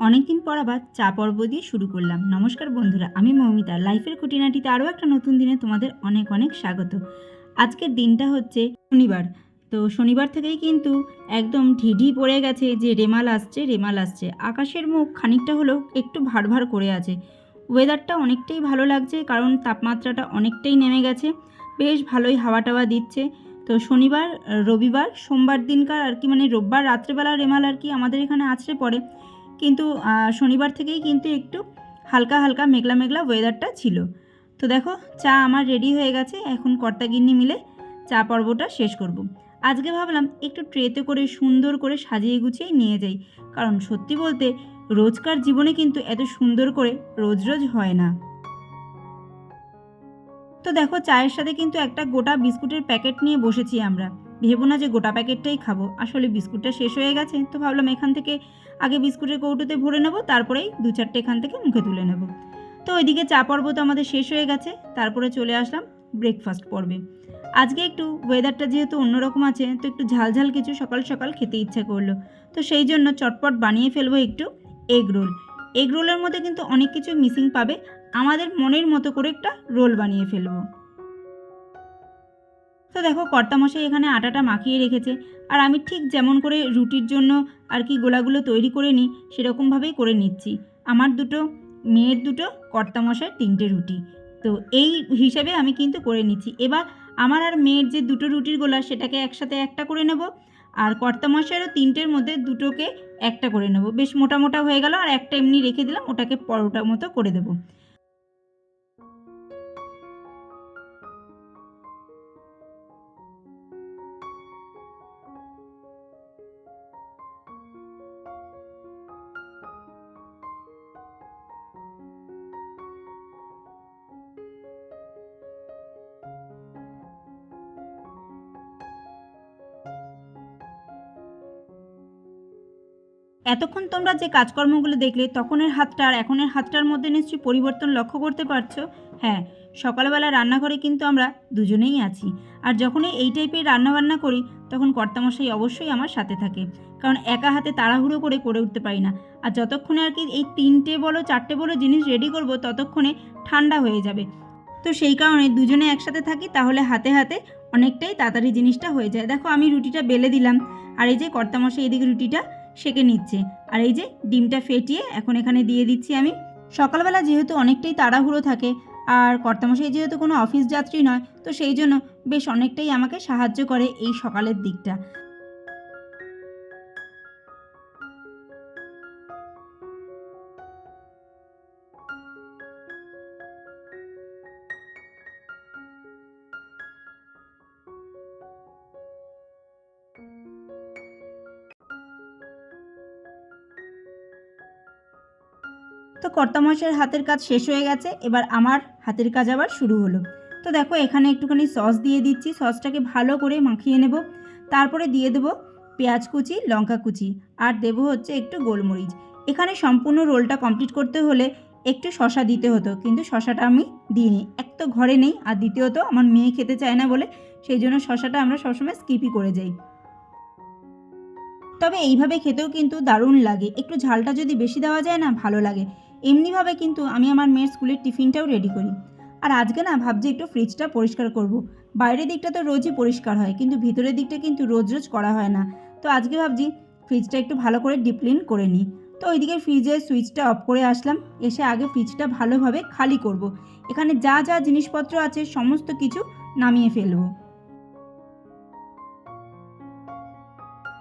অনেকদিন পর আবার চা পর্ব দিয়ে শুরু করলাম। নমস্কার বন্ধুরা, আমি মৌমিতা। লাইফের খুঁটিনাটিতে আরও একটা নতুন দিনে তোমাদের অনেক অনেক স্বাগত। আজকের দিনটা হচ্ছে শনিবার। তো শনিবার থেকেই কিন্তু একদম ঢিঢি পড়ে গেছে যে রেমাল আসছে রেমাল আসছে। আকাশের মুখ খানিকটা হলেও একটু ভার ভার করে আছে। ওয়েদারটা অনেকটাই ভালো লাগছে, কারণ তাপমাত্রাটা অনেকটাই নেমে গেছে। বেশ ভালোই হাওয়া টাওয়া দিচ্ছে। তো শনিবার, রবিবার, সোমবার দিনকার আর কি, মানে রোববার রাত্রেবেলা রেমাল আর কি আমাদের এখানে আছড়ে পড়ে। কিন্তু শনিবার থেকেই কিন্তু একটু হালকা হালকা মেঘলা মেঘলা ওয়েদারটা ছিল। তো দেখো, চা আমার রেডি হয়ে গেছে। এখন কর্তাগিন্নি মিলে চা পর্বটা শেষ করব। আজকে ভাবলাম একটু ট্রেতে করে সুন্দর করে সাজিয়ে গুছিয়ে নিয়ে যাই, কারণ সত্যি বলতে রোজকার জীবনে কিন্তু এত সুন্দর করে রোজ রোজ হয় না। তো দেখো, চায়ের সাথে কিন্তু একটা গোটা বিস্কুটের প্যাকেট নিয়ে বসেছি আমরা। ভেবো না যে গোটা প্যাকেটটাই খাবো, আসলে বিস্কুটটা শেষ হয়ে গেছে। তো ভাবলাম এখান থেকে আগে বিস্কুটের কৌটোতে ভরে নেবো, তারপরেই দু চারটে এখান থেকে মুখে তুলে নেব। তো ওইদিকে চা পর্ব তো আমাদের শেষ হয়ে গেছে, তারপরে চলে আসলাম ব্রেকফাস্ট পর্বে। আজকে একটু ওয়েদারটা যেহেতু অন্যরকম আছে, তো একটু ঝালঝাল কিছু সকাল সকাল খেতে ইচ্ছা করলো। তো সেই জন্য চটপট বানিয়ে ফেলবো একটু এগ রোল। এগ রোলের মধ্যে কিন্তু অনেক কিছু মিসিং পাবে, আমাদের মনের মতো করে একটা রোল বানিয়ে ফেলবো। তো দেখো, কর্তামশাই এখানে আটাটা মাখিয়ে রেখেছে, আর আমি ঠিক যেমন করে রুটির জন্য আর কি গোলাগুলো তৈরি করে নিই সেরকমভাবেই করে নিচ্ছি। আমার দুটো, মেয়ের দুটো, কর্তামশাইয়ের তিনটে রুটি। তো এই হিসাবে আমি কিন্তু করে নিচ্ছি। এবার আমার আর মেয়ের যে দুটো রুটির গোলা সেটাকে একসাথে একটা করে নেব, আর কর্তামশাইয়েরও তিনটের মধ্যে দুটোকে একটা করে নেব। বেশ মোটা মোটা হয়ে গেল, আর একটা এমনি রেখে দিলাম, ওটাকে পরোটার মতো করে দেবো। এতক্ষণ তোমরা যে কাজকর্মগুলো দেখলে তখনের হাতটা আর এখনের হাতটার মধ্যে নিশ্চয়ই পরিবর্তন লক্ষ্য করতে পারছো। হ্যাঁ, সকালবেলা রান্নাঘরে কিন্তু আমরা দুজনেই আছি। আর যখনই এই টাইপের রান্নাবান্না করি তখন কর্তামশাই অবশ্যই আমার সাথে থাকে, কারণ একা হাতে তাড়াহুড়ো করে করে উঠতে পারি না। আর যতক্ষণে আর কি এই তিনটে বলো চারটে বলো জিনিস রেডি করব, ততক্ষণে ঠান্ডা হয়ে যাবে। তো সেই কারণে দুজনে একসাথে থাকি, তাহলে হাতে হাতে অনেকটাই তাড়াতাড়ি জিনিসটা হয়ে যায়। দেখো, আমি রুটিটা বেলে দিলাম, আর এই যে কর্তামশাই এদিকে রুটিটা সেঁকে নিচ্ছে, আর এই যে ডিমটা ফেটিয়ে এখন এখানে দিয়ে দিচ্ছি আমি। সকালবেলা যেহেতু অনেকটাই তাড়াহুড়ো থাকে, আর কর্তামশাই যেহেতু কোনো অফিস যাত্রী নয়, তো সেই জন্য বেশ অনেকটাই আমাকে সাহায্য করে এই সকালের দিকটা। তো কর্তামশাইয়ের হাতের কাজ শেষ হয়ে গেছে, এবার আমার হাতের কাজ আবার শুরু হলো। তো দেখো, এখানে একটুখানি সস দিয়ে দিচ্ছি, সসটাকে ভালো করে মাখিয়ে নেব। তারপরে দিয়ে দেবো পেঁয়াজ কুচি, লঙ্কা কুচি, আর দেবো হচ্ছে একটু গোলমরিচ। এখানে সম্পূর্ণ রোলটা কমপ্লিট করতে হলে একটু শশা দিতে হতো, কিন্তু শশাটা আমি দিইনি। এক তো ঘরে নেই, আর দ্বিতীয়ত আমার মেয়ে খেতে চায় না বলে সেই জন্য শশাটা আমরা সবসময় স্কিপই করে যাই। তবে এইভাবে খেতেও কিন্তু দারুণ লাগে, একটু ঝালটা যদি বেশি দেওয়া যায় না ভালো লাগে। এমনিভাবে কিন্তু আমি আমার মেয়ের স্কুলের টিফিনটাও রেডি করি। আর আজকে না ভাবছি একটু ফ্রিজটা পরিষ্কার করব। বাইরের দিকটা তো রোজই পরিষ্কার হয়, কিন্তু ভিতরের দিকটা কিন্তু রোজ রোজ করা হয় না। তো আজকে ভাবছি ফ্রিজটা একটু ভালো করে ডিপ ক্লিন করে নিই। তো ওইদিকে ফ্রিজের সুইচটা অফ করে আসলাম, এসে আগে ফ্রিজটা ভালোভাবে খালি করব। এখানে যা যা জিনিসপত্র আছে সমস্ত কিছু নামিয়ে ফেলবো।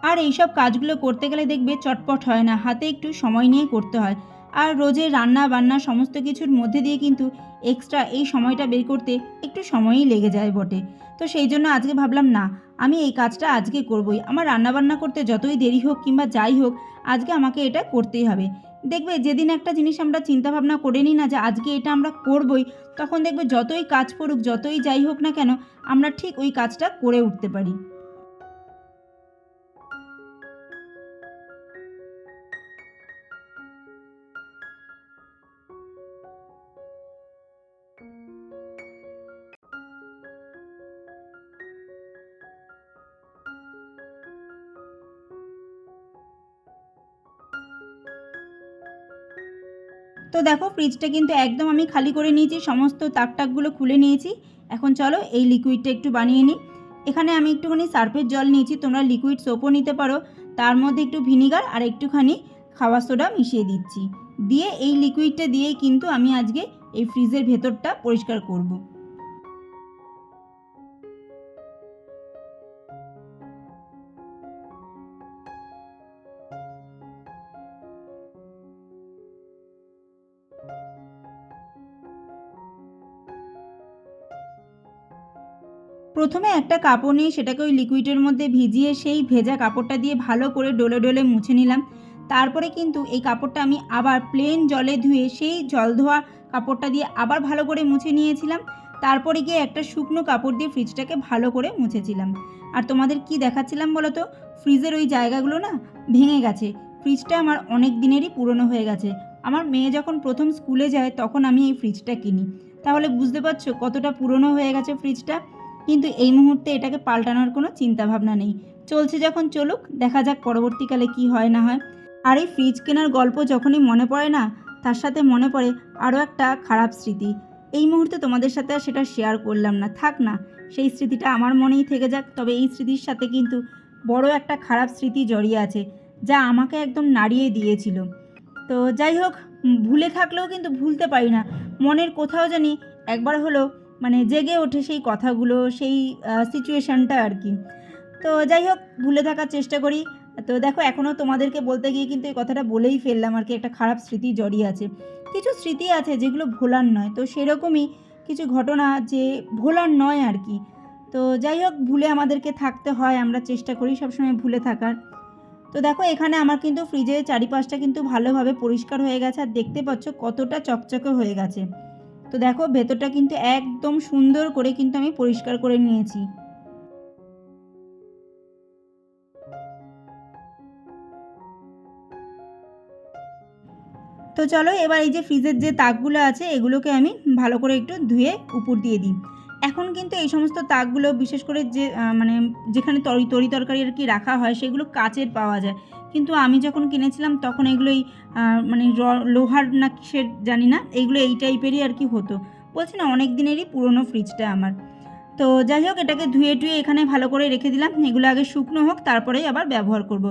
আর এইসব কাজগুলো করতে গেলে দেখবে চটপট হয় না, হাতে একটু সময় নিয়ে করতে হয়। আর রোজের রান্না বান্না সমস্ত কিছুর মধ্যে দিয়ে কিন্তু এক্সট্রা এই সময়টা বের করতে একটু সময়ই লেগে যায় বটে। তো সেই জন্য আজকে ভাবলাম না, আমি এই কাজটা আজকে করবই। আমার রান্নাবান্না করতে যতই দেরি হোক কিংবা যাই হোক, আজকে আমাকে এটা করতেই হবে। দেখবে যেদিন একটা জিনিস আমরা চিন্তাভাবনা করে নিই না যে আজকে এটা আমরা করবই, তখন দেখবে যতই কাজ পড়ুক যতই যাই হোক না কেন, আমরা ঠিক ওই কাজটা করে উঠতে পারি। তো দেখো ফ্রিজটা কিন্তু একদম আমি খালি করে নিয়েছি, সমস্ত তাকটাকগুলো খুলে নিয়েছি। এখন চলো এই লিকুইডটা একটু বানিয়ে নিই। এখানে আমি একটুখানি সার্ফের জল নিয়েছি, তোমরা লিকুইড সোপও নিতে পারো। তার মধ্যে একটু ভিনিগার আর একটুখানি খাবার সোডা মিশিয়ে দিচ্ছি। দিয়ে এই লিকুইডটা দিয়েই কিন্তু আমি আজকে এই ফ্রিজের ভেতরটা পরিষ্কার করব। প্রথমে একটা কাপড় নিয়ে সেটাকে ওই লিকুইডের মধ্যে ভিজিয়ে সেই ভেজা কাপড়টা দিয়ে ভালো করে ডলে ডলে মুছে নিলাম। তারপরে কিন্তু এই কাপড়টা আমি আবার প্লেন জলে ধুয়ে সেই জল ধোয়া কাপড়টা দিয়ে আবার ভালো করে মুছে নিয়েছিলাম। তারপরে গিয়ে একটা শুকনো কাপড় দিয়ে ফ্রিজটাকে ভালো করে মুছেছিলাম। আর তোমাদের কি দেখাচ্ছিলাম বলো তো, ফ্রিজের ওই জায়গাগুলো না ভেঙে গেছে। ফ্রিজটা আমার অনেক দিনেরই পুরনো হয়ে গেছে। আমার মেয়ে যখন প্রথম স্কুলে যায় তখন আমি এই ফ্রিজটা কিনি। তাহলে বুঝতে পারছো কতটা পুরনো হয়ে গেছে ফ্রিজটা। কিন্তু এই মুহূর্তে এটাকে পাল্টানোর কোনো চিন্তাভাবনা নেই। চলছে যখন চলুক, দেখা যাক পরবর্তীকালে কি হয় না হয়। আর এই ফ্রিজ কেনার গল্প যখনই মনে পড়ে না, তার সাথে মনে পড়ে আরও একটা খারাপ স্মৃতি। এই মুহূর্তে তোমাদের সাথে আর সেটা শেয়ার করলাম না, থাক না, সেই স্মৃতিটা আমার মনেই থেকে যাক। তবে এই স্মৃতির সাথে কিন্তু বড় একটা খারাপ স্মৃতি জড়িয়ে আছে, যা আমাকে একদম নাড়িয়ে দিয়েছিল। তো যাই হোক, ভুলে থাকলেও কিন্তু ভুলতে পারি না। মনের কোথাও জানি একবার হলেও মানে জেগে ওঠে সেই কথাগুলো, সেই সিচুয়েশানটা আর কি। তো যাই হোক, ভুলে থাকার চেষ্টা করি। তো দেখো এখনও তোমাদেরকে বলতে গিয়ে কিন্তু এই কথাটা বলেই ফেললাম আর কি, একটা খারাপ স্মৃতি জড়িয়ে আছে। কিছু স্মৃতি আছে যেগুলো ভোলার নয়, তো সেরকমই কিছু ঘটনা যে ভোলার নয় আর কি। তো যাই হোক, ভুলে আমাদেরকে থাকতে হয়, আমরা চেষ্টা করি সবসময় ভুলে থাকার। তো দেখো এখানে আমার কিন্তু ফ্রিজের চারিপাশটা কিন্তু ভালোভাবে পরিষ্কার হয়ে গেছে, আর দেখতে পাচ্ছ কতটা চকচকে হয়ে গেছে। তো দেখো ভেতরটা কিন্তু একদম সুন্দর করে কিন্তু আমি পরিষ্কার করে নিয়েছি। তো চলো এবার এই যে ফ্রিজের যে তাকগুলো আছে এগুলোকে আমি ভালো করে একটু ধুয়ে উপর দিয়ে দিই। এখন কিন্তু এই সমস্ত তাকগুলো বিশেষ করে যে মানে যেখানে তরি তরকারি আর কি রাখা হয় সেগুলো কাচের পাওয়া যায়। কিন্তু আমি যখন কিনেছিলাম তখন এগুলোই মানে লোহার না কিসের জানি না, এইগুলো এই টাইপেরই আর কি হতো। বলছি না অনেক দিনেরই পুরনো ফ্রিজটা আমার। তো যাই হোক, এটাকে ধুয়ে টুয়ে এখানে ভালো করে রেখে দিলাম। এগুলো আগে শুকনো হোক, তারপরেই আবার ব্যবহার করব।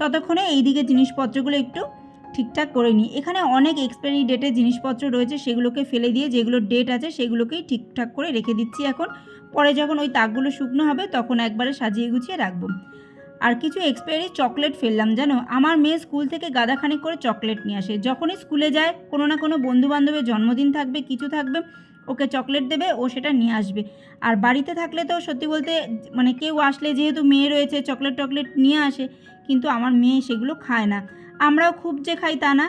ততক্ষণে এইদিকে জিনিসপত্রগুলো একটু ঠিকঠাক করে নিই। এখানে অনেক এক্সপায়ারি ডেটের জিনিসপত্র রয়েছে, সেগুলোকে ফেলে দিয়ে যেগুলো ডেট আছে সেগুলোকেই ঠিকঠাক করে রেখে দিচ্ছি এখন। পরে যখন ওই তাকগুলো শুকনো হবে তখন একবারে সাজিয়ে গুছিয়ে রাখবো। আর কিছু এক্সপায়ারি চকলেট ফেললাম জানো। আমার মেয়ে স্কুল থেকে গাদাখানিক করে চকলেট নিয়ে আসে। যখনই স্কুলে যায় কোনো না কোনো বন্ধুবান্ধবের জন্মদিন থাকবে, কিছু থাকবে, ওকে চকলেট দেবে, ও সেটা নিয়ে আসবে। আর বাড়িতে থাকলে তো সত্যি বলতে মানে কেউ আসলে যেহেতু মেয়ে রয়েছে চকলেট টকলেট নিয়ে আসে, কিন্তু আমার মেয়ে সেগুলো খায় না। আমরাও খুব যে খাই তা না,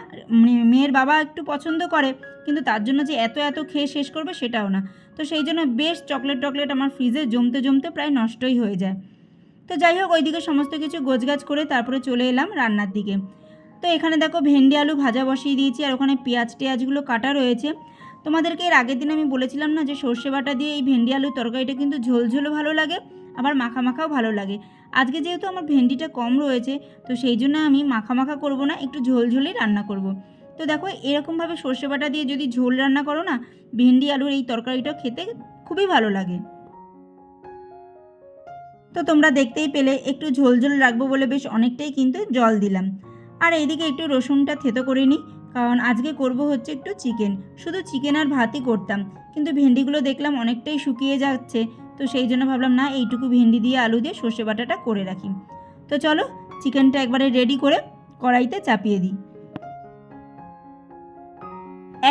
মেয়ের বাবা একটু পছন্দ করে, কিন্তু তার জন্য যে এত এত খেয়ে শেষ করবে সেটাও না। তো সেই জন্য বেশ চকলেট টকলেট আমার ফ্রিজে জমতে জমতে প্রায় নষ্টই হয়ে যায়। তো যাই হোক, ওইদিকে সমস্ত কিছু গোছগাছ করে তারপরে চলে এলাম রান্নার দিকে। তো এখানে দেখো ভেন্ডি আলু ভাজা বসিয়ে দিয়েছি, আর ওখানে পেঁয়াজ টেয়াজগুলো কাটা রয়েছে। তোমাদেরকে এর আগের দিন আমি বলেছিলাম না যে সর্ষে বাটা দিয়ে এই ভেন্ডি আলুর তরকারিটা কিন্তু ঝোলঝোলও ভালো লাগে, আবার মাখা মাখাও ভালো লাগে। আজকে যেহেতু আমার ভেন্ডিটা কম রয়েছে, তো সেই জন্য আমি মাখা মাখা করবো না, একটু ঝোলঝোলই রান্না করব। তো দেখো এরকমভাবে সর্ষে বাটা দিয়ে যদি ঝোল রান্না করো না, ভেন্ডি আলুর এই তরকারিটা খেতে খুবই ভালো লাগে। তো তোমরা দেখতেই পেলে একটু ঝোল ঝোল রাখবো বলে বেশ অনেকটাই কিন্তু জল দিলাম। আর এইদিকে একটু রসুনটা থেতো করে নিই, কারণ আজকে করব হচ্ছে একটু চিকেন। শুধু চিকেন আর ভাতই করতাম, কিন্তু ভেন্ডিগুলো দেখলাম অনেকটাই শুকিয়ে যাচ্ছে। তো সেই জন্য ভাবলাম না, এইটুকু ভেন্ডি দিয়ে আলু দিয়ে সর্ষে বাটাটা করে রাখি। তো চলো চিকেনটা একবারে রেডি করে কড়াইতে চাপিয়ে দিই।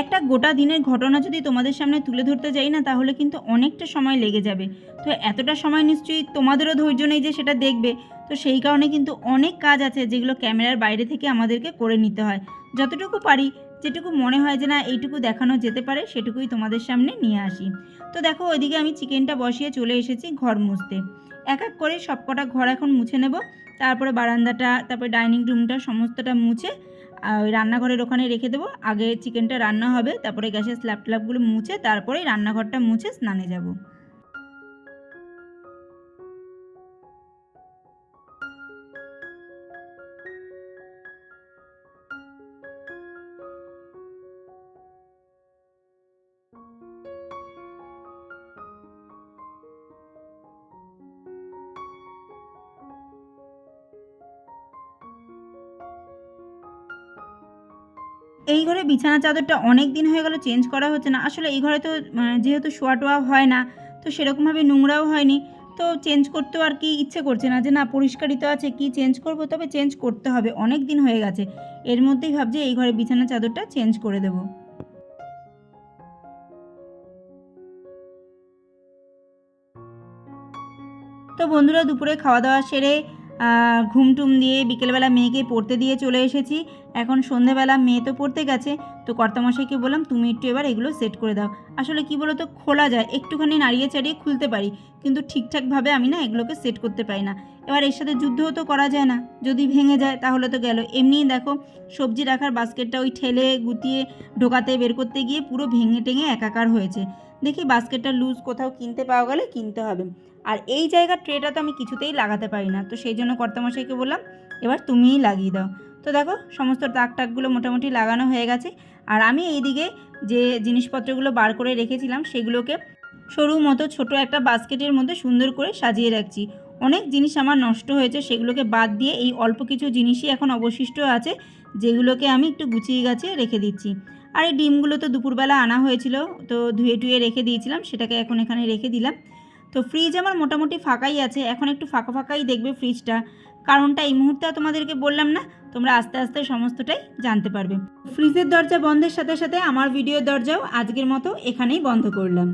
একটা গোটা দিনের ঘটনা যদি তোমাদের সামনে তুলে ধরতে যাই না, তাহলে কিন্তু অনেকটা সময় লেগে যাবে। তো এতটা সময় নিশ্চয়ই তোমাদেরও ধৈর্য নেই যে সেটা দেখবে। তো সেই কারণে কিন্তু অনেক কাজ আছে যেগুলো ক্যামেরার বাইরে থেকে আমাদেরকে করে নিতে হয়। যতটুকু পারি, যেটুকু মনে হয় যে না এইটুকু দেখানো যেতে পারে, সেটুকুই তোমাদের সামনে নিয়ে আসি। তো দেখো ওইদিকে আমি চিকেনটা বসিয়ে চলে এসেছি ঘর মুছতে। এক এক করে সবকটা ঘর এখন মুছে নেব। তারপরে বারান্দাটা, তারপরে ডাইনিং রুমটা সমস্তটা মুছে ওই রান্নাঘরের ওখানে রেখে দেবো। আগে চিকেনটা রান্না হবে, তারপরে গ্যাসের স্ল্যাব ট্ল্যাবগুলো মুছে তারপরেই রান্নাঘরটা মুছে স্নানে যাব। এই ঘরে বিছানা চাদরটা অনেক দিন হয়ে গেল চেঞ্জ করা হচ্ছে না। আসলে এই ঘরে তো যেহেতু শোয়া টোয়া হয় না, তো সেরকমভাবে নোংরাও হয়নি। তো চেঞ্জ করতেও আর কি ইচ্ছে করছে না, যে না পরিষ্কারই তো আছে, কি চেঞ্জ করব, তবে চেঞ্জ করতে হবে, অনেক দিন হয়ে গেছে। এর মধ্যেই ভাবছি এই ঘরে বিছানা চাদরটা চেঞ্জ করে দেবো। তো বন্ধুরা, দুপুরে খাওয়া দাওয়া সেরে ঘুম টুম দিয়ে বিকেলবেলা মেয়েকে পড়তে দিয়ে চলে এসেছি। এখন সন্ধেবেলা মেয়ে তো পড়তে গেছে, তো কর্তামশাইকে বললাম তুমি একটু এবার এগুলো সেট করে দাও। আসলে কি বলো তো, খোলা যায়, একটুখানি নাড়িয়ে চাড়িয়ে খুলতে পারি, কিন্তু ঠিকঠাকভাবে আমি না এগুলোকে সেট করতে পারি না। এবার এর সাথে যুদ্ধও তো করা যায় না, যদি ভেঙে যায় তাহলে তো গেল। এমনিই দেখো সবজি রাখার বাস্কেটটা ওই ঠেলে গুটিয়ে ঢোকাতে বের করতে গিয়ে পুরো ভেঙে টেঙে একাকার হয়েছে। দেখি বাস্কেটটা লুজ কোথাও কিনতে পাওয়া গেলে কিনতে হবে। আর এই জায়গার ট্রেটা তো আমি কিছুতেই লাগাতে পারি না, তো সেই জন্য কর্তামশাইকে বললাম এবার তুমিই লাগিয়ে দাও। তো দেখো সমস্ত টাক টাকগুলো মোটামুটি লাগানো হয়ে গেছে। আর আমি এইদিকে যে জিনিসপত্রগুলো বার করে রেখেছিলাম সেগুলোকে সরু মতো ছোট একটা বাস্কেটের মধ্যে সুন্দর করে সাজিয়ে রাখছি। অনেক জিনিস আমার নষ্ট হয়েছে, সেগুলোকে বাদ দিয়ে এই অল্প কিছু জিনিসই এখন অবশিষ্ট আছে, যেগুলোকে আমি একটু গুছিয়ে গাছিয়ে রেখে দিচ্ছি। আর এই ডিমগুলো তো দুপুরবেলা আনা হয়েছিল, তো ধুয়ে টুয়ে রেখে দিয়েছিলাম, সেটাকে এখন এখানে রেখে দিলাম। তো ফ্রিজ আমার মোটামুটি ফাঁকাই আছে, এখন একটু ফাঁকা ফাঁকাই দেখবে ফ্রিজটা। কারণটা এই মুহূর্তে তোমাদেরকে বললাম না, তোমরা আস্তে আস্তে সমস্তটাই জানতে পারবে। ফ্রিজের দরজা বন্ধের সাথে সাথে আমার ভিডিওর দরজাও আজকের মতো এখানেই বন্ধ করলাম।